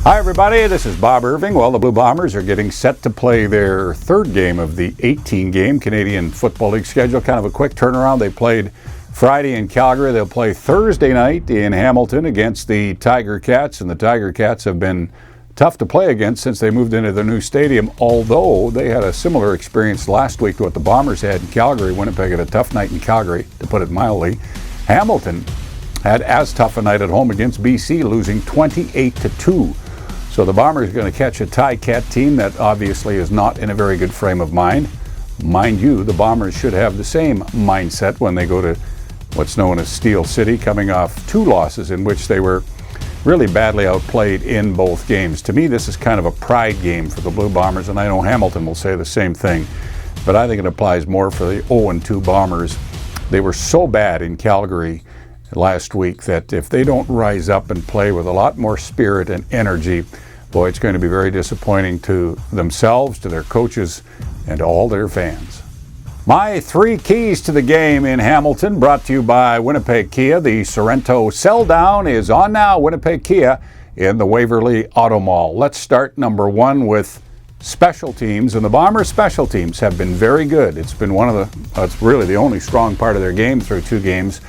Hi everybody, this is Bob Irving. Well, the Blue Bombers are getting set to play their third game of the 18-game Canadian Football League schedule. Kind of a quick turnaround. They played Friday in Calgary. They'll play Thursday night in Hamilton against the Tiger Cats, and the Tiger Cats have been tough to play against since they moved into their new stadium, although they had a similar experience last week to what the Bombers had in Calgary. Winnipeg had a tough night in Calgary, to put it mildly. Hamilton had as tough a night at home against BC, losing 28-2. So the Bombers are going to catch a Ti-Cat team that obviously is not in a very good frame of mind. Mind you, the Bombers should have the same mindset when they go to what's known as Steel City, coming off two losses in which they were really badly outplayed in both games. To me, this is kind of a pride game for the Blue Bombers, and I know Hamilton will say the same thing, but I think it applies more for the 0-2 Bombers. They were so bad in Calgary last week that if they don't rise up and play with a lot more spirit and energy, boy, it's going to be very disappointing to themselves, to their coaches, and to all their fans. My three keys to the game in Hamilton, brought to you by Winnipeg Kia. The Sorrento Sell Down is on now, Winnipeg Kia, in the Waverly Auto Mall. Let's start number one with special teams, and the Bombers' special teams have been very good. It's been it's really the only strong part of their game through two games.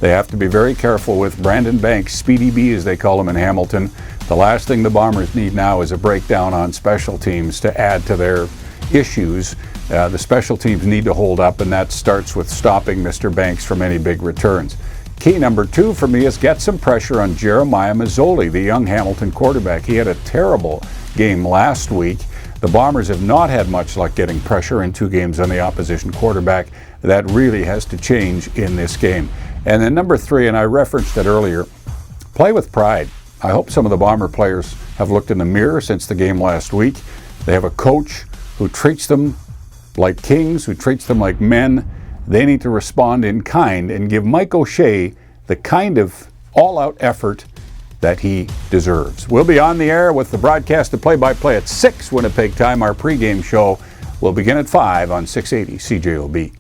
They have to be very careful with Brandon Banks, Speedy B as they call him in Hamilton. The last thing the Bombers need now is a breakdown on special teams to add to their issues. The special teams need to hold up, and that starts with stopping Mr. Banks from any big returns. Key number two for me is get some pressure on Jeremiah Mazzoli, the young Hamilton quarterback. He had a terrible game last week. The Bombers have not had much luck getting pressure in two games on the opposition quarterback. That really has to change in this game. And then number three, and I referenced it earlier, play with pride. I hope some of the Bomber players have looked in the mirror since the game last week. They have a coach who treats them like kings, who treats them like men. They need to respond in kind and give Mike O'Shea the kind of all-out effort that he deserves. We'll be on the air with the broadcast of play-by-play at 6 Winnipeg time. Our pregame show will begin at 5 on 680 CJOB.